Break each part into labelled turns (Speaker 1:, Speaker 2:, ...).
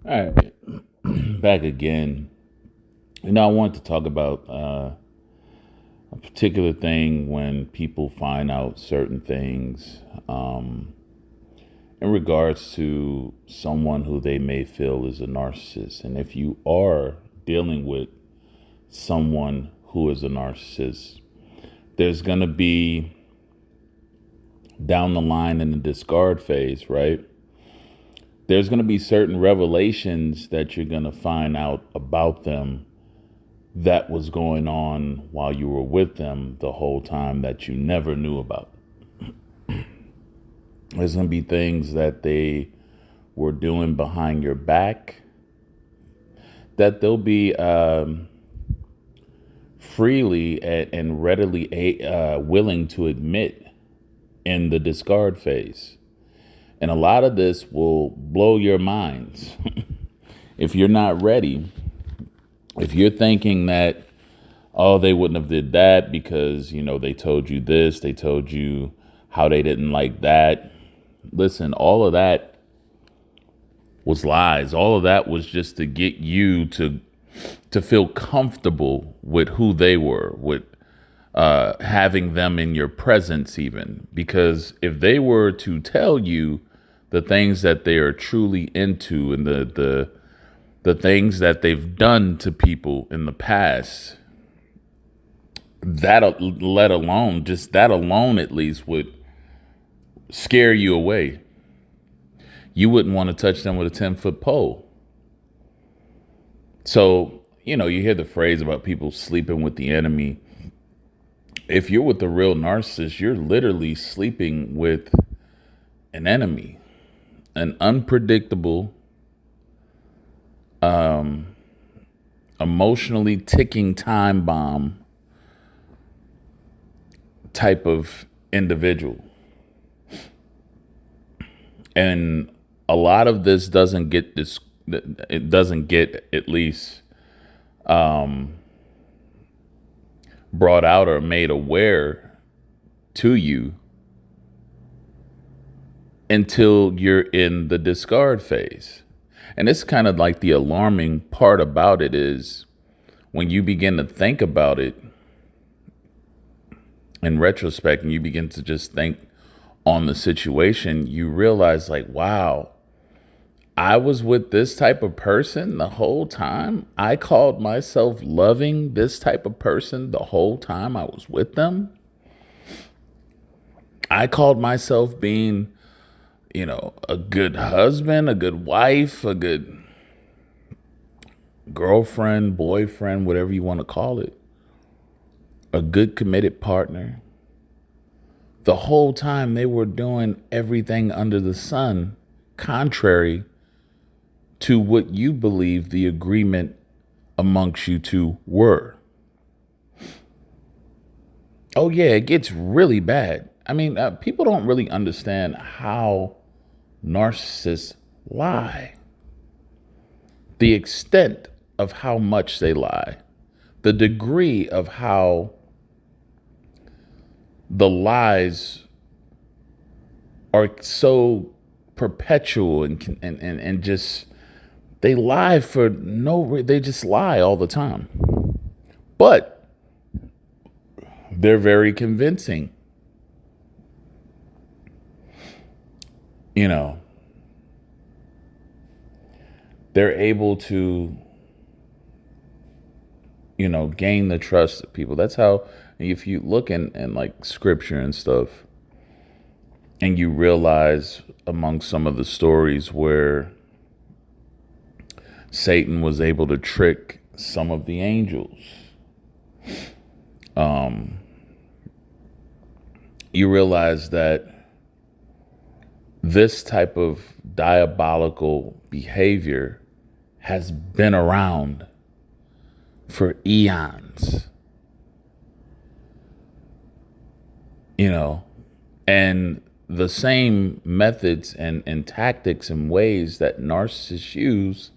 Speaker 1: All right, back again. I want to talk about a particular thing when people find out certain things in regards to someone who they may feel is a narcissist. And if you are dealing with someone who is a narcissist, there's going to be down the line in the discard phase, right? There's going to be certain revelations that you're going to find out about them that was going on while you were with them the whole time that you never knew about. There's going to be things that they were doing behind your back that they'll be freely and readily willing to admit in the discard phase. And a lot of this will blow your minds. If you're not ready, if you're thinking that, oh, they wouldn't have did that because, they told you this, they told you how they didn't like that. Listen, all of that was lies. All of that was just to get you to feel comfortable with who they were, with having them in your presence even. Because if they were to tell you the things that they are truly into and the things that they've done to people in the past, that alone at least would scare you away. You wouldn't want to touch them with a 10-foot pole. So, you hear the phrase about people sleeping with the enemy. If you're with a real narcissist, you're literally sleeping with an enemy, an unpredictable, emotionally ticking time bomb type of individual. And a lot of this doesn't get at least brought out or made aware to you until you're in the discard phase. And it's kind of like the alarming part about it is when you begin to think about it in retrospect and you begin to just think on the situation, you realize like, wow, I was with this type of person the whole time. I called myself loving this type of person the whole time I was with them. I called myself being, a good husband, a good wife, a good girlfriend, boyfriend, whatever you want to call it, a good committed partner. The whole time they were doing everything under the sun, contrary to what you believe the agreement amongst you two were. Oh yeah, it gets really bad. I mean, people don't really understand how narcissists lie. The extent of how much they lie. The degree of how the lies are so perpetual and just, they lie for they just lie all the time. But they're very convincing. They're able to, gain the trust of people. That's how, if you look in like scripture and stuff, and you realize among some of the stories where Satan was able to trick some of the angels, you realize that this type of diabolical behavior has been around for eons. And the same methods and tactics and ways that narcissists use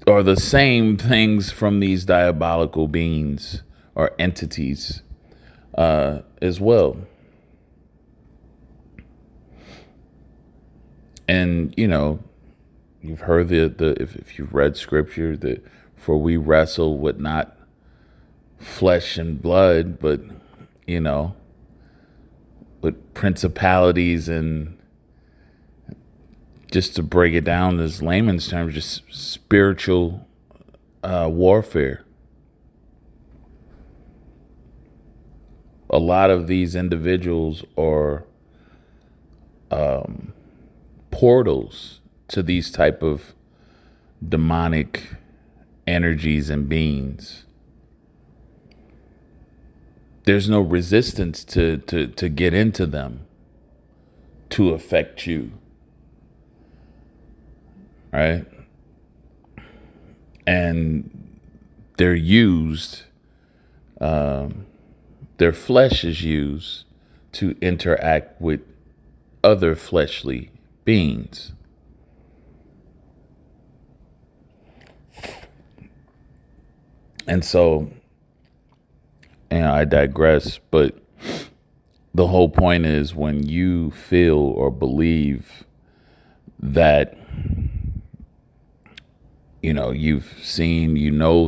Speaker 1: are the same things from these diabolical beings or entities as well. And, you've heard if you've read scripture, that for we wrestle with not flesh and blood, but, you know, with principalities and, just to break it down as layman's terms, just spiritual warfare. A lot of these individuals are portals to these type of demonic energies and beings. There's no resistance to get into them, to affect you. Right? And they're used, their flesh is used to interact with other fleshly beings. And so, I digress, but the whole point is when you feel or believe that, you've seen,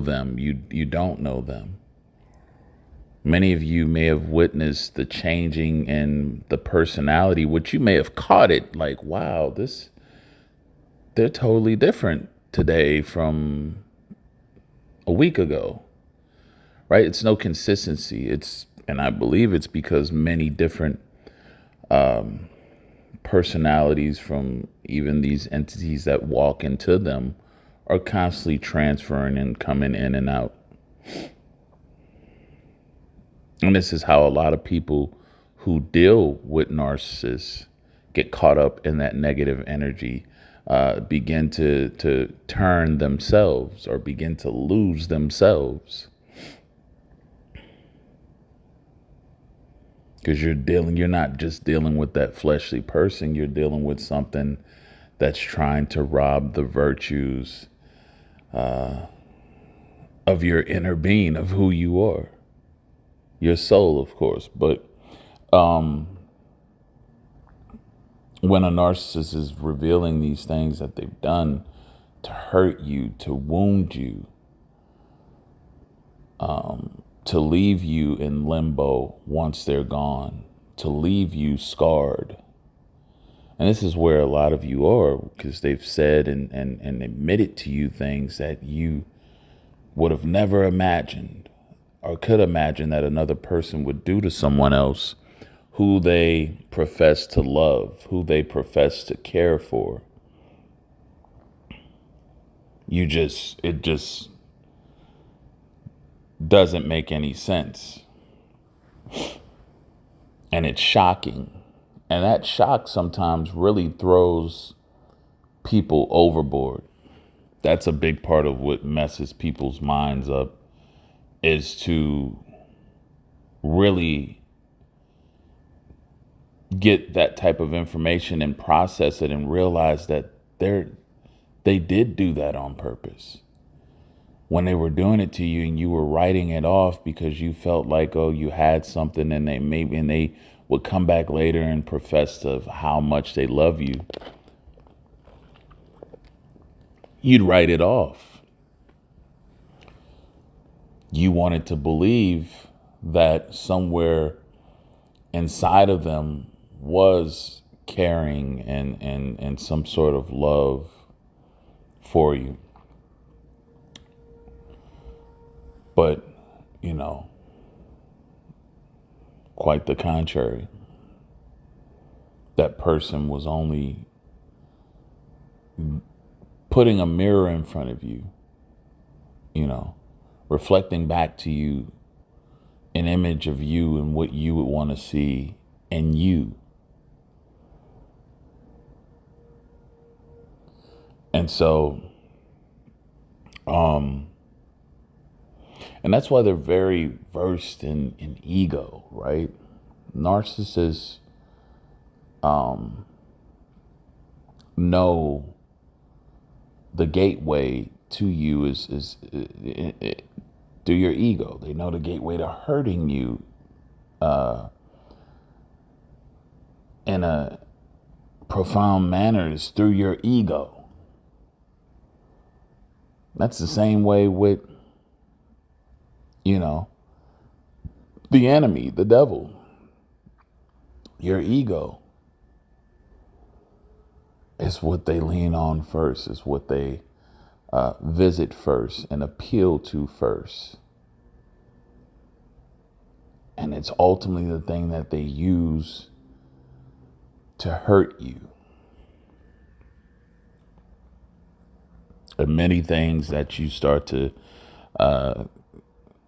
Speaker 1: them, you don't know them. Many of you may have witnessed the changing in the personality, which you may have caught it like, wow, they're totally different today from a week ago, right? It's no consistency. And I believe it's because many different personalities from even these entities that walk into them are constantly transferring and coming in and out. And this is how a lot of people who deal with narcissists get caught up in that negative energy, begin to turn themselves or begin to lose themselves. Because you're not just dealing with that fleshly person, you're dealing with something that's trying to rob the virtues of your inner being, of who you are. Your soul, of course. But when a narcissist is revealing these things that they've done to hurt you, to wound you, to leave you in limbo once they're gone, to leave you scarred. And this is where a lot of you are, because they've said and admitted to you things that you would have never imagined or could imagine that another person would do to someone else who they profess to love, who they profess to care for. It just doesn't make any sense. And it's shocking. And that shock sometimes really throws people overboard. That's a big part of what messes people's minds up, is to really get that type of information and process it and realize that they did do that on purpose. When they were doing it to you and you were writing it off because you felt like, oh, you had something, and they would come back later and profess of how much they love you, you'd write it off. You wanted to believe that somewhere inside of them was caring and some sort of love for you. But, quite the contrary. That person was only putting a mirror in front of you, reflecting back to you an image of you and what you would want to see in you. And so, and that's why they're very versed in ego, right? Narcissists know the gateway to you is through your ego. They know the gateway to hurting you in a profound manners through your ego. That's the same way with, the enemy, the devil, your ego. Is what they lean on first, is what they visit first and appeal to first. And it's ultimately the thing that they use to hurt you. And many things that you start to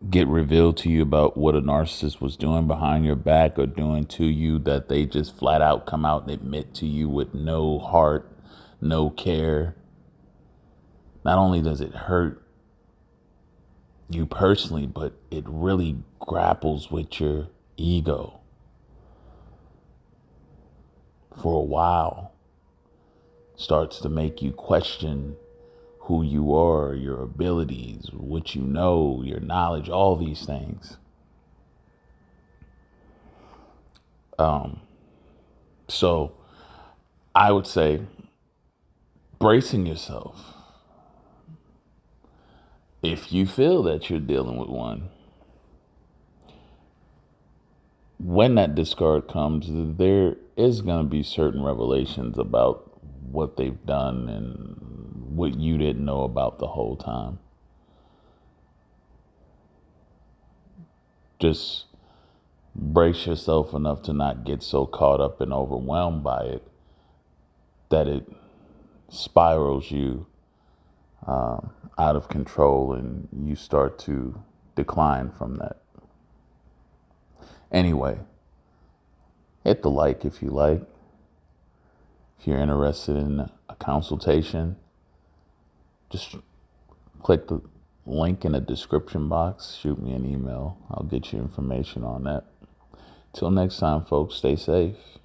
Speaker 1: get revealed to you about what a narcissist was doing behind your back or doing to you, that they just flat out come out and admit to you with no heart, no care. Not only does it hurt you personally, but it really grapples with your ego for a while. Starts to make you question who you are, your abilities, what you know, your knowledge, all these things. So I would say bracing yourself. If you feel that you're dealing with one, when that discard comes, there is going to be certain revelations about what they've done and what you didn't know about the whole time. Just brace yourself enough to not get so caught up and overwhelmed by it that it spirals you out of control and you start to decline from that. Anyway, hit the like if you like. If you're interested in a consultation, just click the link in the description box. Shoot me an email. I'll get you information on that. Till next time, folks, stay safe.